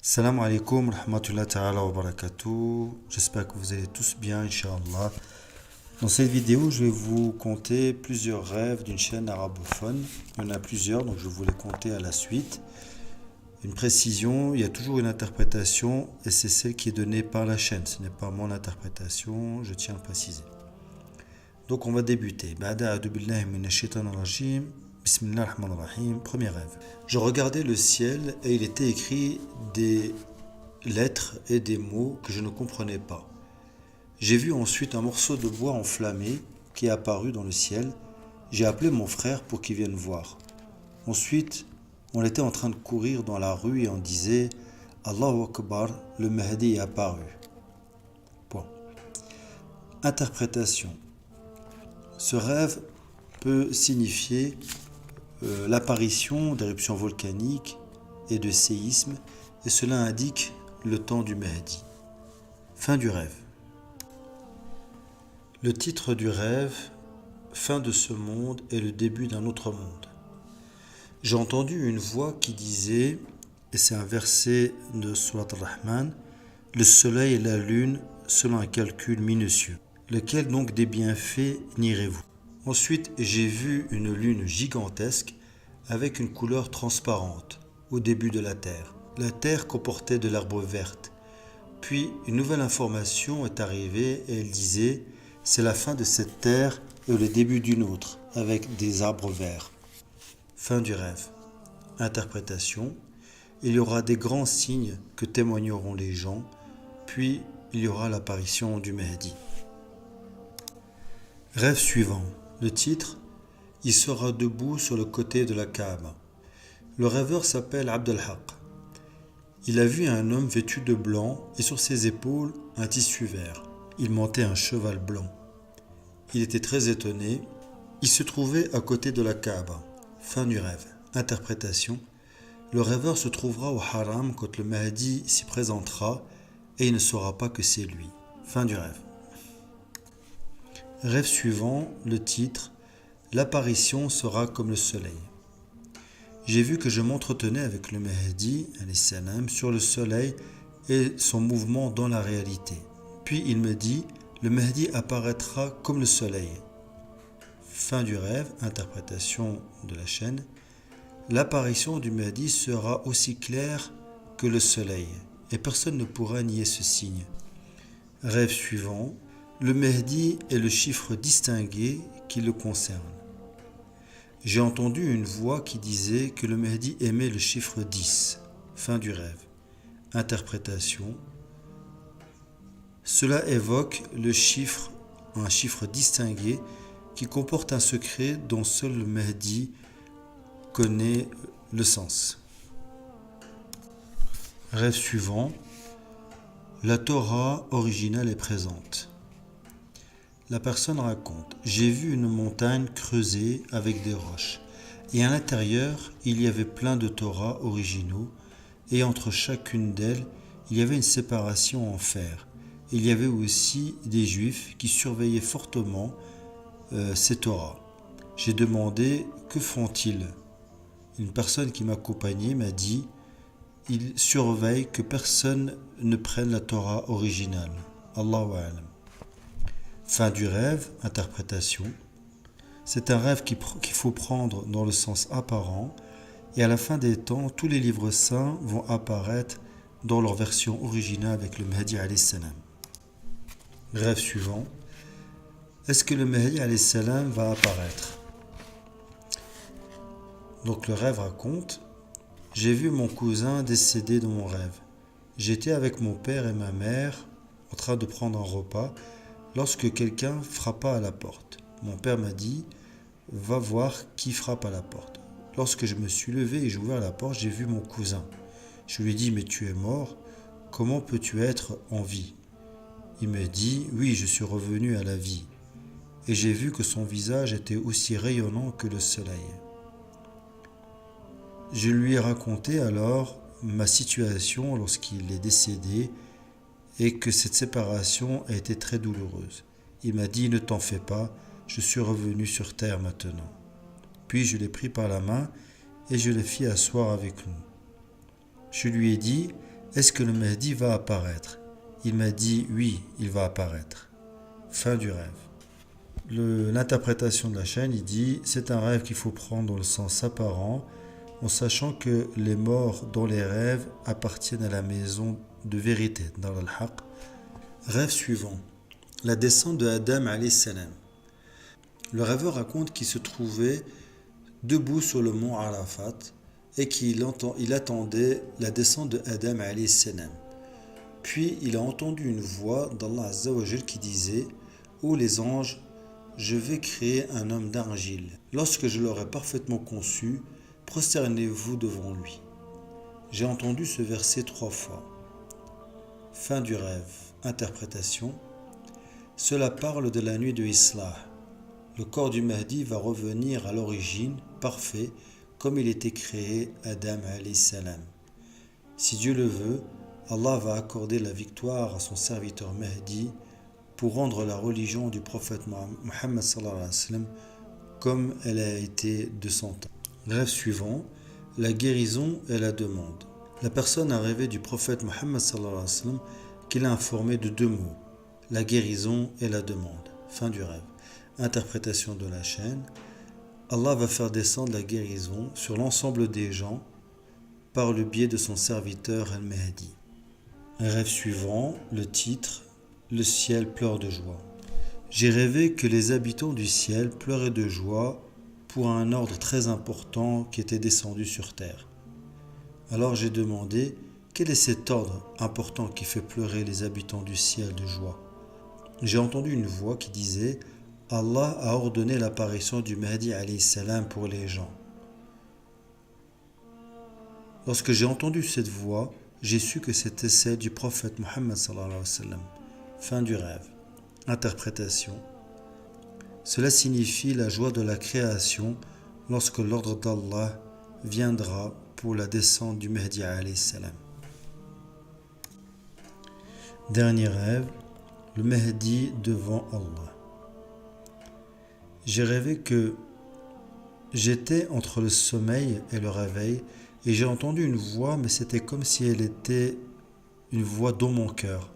Salam alaikum, rahmatullahi ta'ala wa barakatuh. J'espère que vous allez tous bien, Inch'Allah. Dans cette vidéo, je vais vous conter plusieurs rêves d'une chaîne arabophone. Il y en a plusieurs, donc je vais vous les conter à la suite. Une précision, il y a toujours une interprétation et c'est celle qui est donnée par la chaîne. Ce n'est pas mon interprétation, je tiens à préciser. Donc on va débuter. Ba'da a'udhu billahi minash shaitanir rajim. Bismillah ar-Rahman ar-Rahim. Premier rêve. Je regardais le ciel et il était écrit des lettres et des mots que je ne comprenais pas. J'ai vu ensuite un morceau de bois enflammé qui est apparu dans le ciel. J'ai appelé mon frère pour qu'il vienne voir. Ensuite, on était en train de courir dans la rue et on disait Allahu Akbar, le Mahdi est apparu. Point. Interprétation. Ce rêve peut signifier l'apparition d'éruptions volcaniques et de séismes, et cela indique le temps du Mahdi. Fin du rêve. Le titre du rêve, Fin de ce monde et le début d'un autre monde. J'ai entendu une voix qui disait, et c'est un verset de Surat Ar-Rahman, le soleil et la lune selon un calcul minutieux. Lequel donc des bienfaits nierez-vous? Ensuite, j'ai vu une lune gigantesque avec une couleur transparente au début de la terre. La terre comportait de l'herbe verte. Puis, une nouvelle information est arrivée et elle disait « C'est la fin de cette terre et le début d'une autre, avec des arbres verts. » Fin du rêve. Interprétation. Il y aura des grands signes que témoigneront les gens, puis il y aura l'apparition du Mahdi. Rêve suivant. Le titre, il sera debout sur le côté de la Kaaba. Le rêveur s'appelle Abd al-Haq. Il a vu un homme vêtu de blanc et sur ses épaules un tissu vert. Il montait un cheval blanc. Il était très étonné. Il se trouvait à côté de la Kaaba. Fin du rêve. Interprétation. Le rêveur se trouvera au haram quand le Mahdi s'y présentera et il ne saura pas que c'est lui. Fin du rêve. Rêve suivant, le titre, l'apparition sera comme le soleil. J'ai vu que je m'entretenais avec le Mahdi salam, sur le soleil et son mouvement dans la réalité. Puis il me dit, le Mahdi apparaîtra comme le soleil. Fin du rêve, interprétation de la chaîne. L'apparition du Mahdi sera aussi claire que le soleil et personne ne pourra nier ce signe. Rêve suivant. Le Mahdi est le chiffre distingué qui le concerne. J'ai entendu une voix qui disait que le Mahdi aimait le chiffre 10. Fin du rêve. Interprétation. Cela évoque un chiffre distingué qui comporte un secret dont seul le Mahdi connaît le sens. Rêve suivant. La Torah originale est présente. La personne raconte, j'ai vu une montagne creusée avec des roches et à l'intérieur il y avait plein de Torahs originaux et entre chacune d'elles il y avait une séparation en fer. Il y avait aussi des juifs qui surveillaient fortement ces Torahs. J'ai demandé que font-ils? Une personne qui m'accompagnait m'a dit ils surveillent que personne ne prenne la Torah originale. Allahu a'lam. Fin du rêve, interprétation. C'est un rêve qu'il faut prendre dans le sens apparent et à la fin des temps, tous les livres saints vont apparaître dans leur version originale avec le Mahdi alayhi salam. Rêve suivant. Est-ce que le Mahdi alayhi salam va apparaître? Donc le rêve raconte, j'ai vu mon cousin décédé dans mon rêve. J'étais avec mon père et ma mère en train de prendre un repas lorsque quelqu'un frappa à la porte. Mon père m'a dit « Va voir qui frappe à la porte ». Lorsque je me suis levé et j'ai ouvert la porte, j'ai vu mon cousin. Je lui ai dit « Mais tu es mort, comment peux-tu être en vie ?» Il me dit « Oui, je suis revenu à la vie. » Et j'ai vu que son visage était aussi rayonnant que le soleil. Je lui ai raconté alors ma situation lorsqu'il est décédé et que cette séparation a été très douloureuse. Il m'a dit « Ne t'en fais pas, je suis revenu sur terre maintenant. » Puis je l'ai pris par la main et je l'ai fait asseoir avec nous. Je lui ai dit est-ce que le Mahdi va apparaître? Il m'a dit oui, il va apparaître. Fin du rêve. L'interprétation de la chaîne, il dit c'est un rêve qu'il faut prendre dans le sens apparent, en sachant que les morts dans les rêves appartiennent à la maison de vérité, dans al-Haq. Rêve suivant, la descente de Adam alayhi salam. Le rêveur raconte qu'il se trouvait debout sur le mont Arafat et qu'il attendait la descente de Adam alayhi salam. Puis il a entendu une voix d'Allah Azza wa Jal qui disait « Ô les anges, je vais créer un homme d'argile. Lorsque je l'aurai parfaitement conçu, prosternez-vous devant lui. » J'ai entendu ce verset 3 fois. Fin du rêve. Interprétation. Cela parle de la nuit de Islah. Le corps du Mahdi va revenir à l'origine, parfait, comme il était créé, Adam alayhi salam. Si Dieu le veut, Allah va accorder la victoire à son serviteur Mahdi pour rendre la religion du prophète Muhammad sallallahu alayhi wa sallam comme elle a été de son temps. Rêve suivant, la guérison et la demande. La personne a rêvé du prophète Muhammad sallallahu alayhi wa sallam qu'il a informé de 2 mots, la guérison et la demande. Fin du rêve. Interprétation de la chaîne. Allah va faire descendre la guérison sur l'ensemble des gens par le biais de son serviteur Al-Mahdi. Rêve suivant, le titre, le ciel pleure de joie. J'ai rêvé que les habitants du ciel pleuraient de joie pour un ordre très important qui était descendu sur terre. Alors j'ai demandé, quel est cet ordre important qui fait pleurer les habitants du ciel de joie? J'ai entendu une voix qui disait, Allah a ordonné l'apparition du Mahdi alayhi salam pour les gens. Lorsque j'ai entendu cette voix, j'ai su que c'était celle du prophète Muhammad sallallahu alayhi wa sallam. Fin du rêve. Interprétation. Cela signifie la joie de la création lorsque l'ordre d'Allah viendra pour la descente du Mahdi alayhi salam. Dernier rêve, le Mahdi devant Allah. J'ai rêvé que j'étais entre le sommeil et le réveil et j'ai entendu une voix, mais c'était comme si elle était une voix dans mon cœur.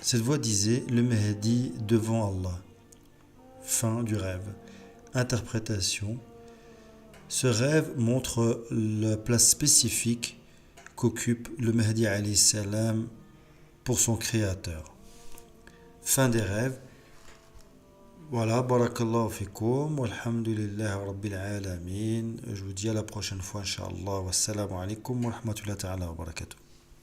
Cette voix disait le Mahdi devant Allah. Fin du rêve. Interprétation. Ce rêve montre la place spécifique qu'occupe le Mahdi alayhi salam pour son créateur. Fin des rêves. Voilà, barakallahu fikoum, walhamdulillahi rabbil alamin. Je vous dis à la prochaine fois, inshallah. Wassalamu alaikum wa rahmatullahi ta'ala wa barakatuh.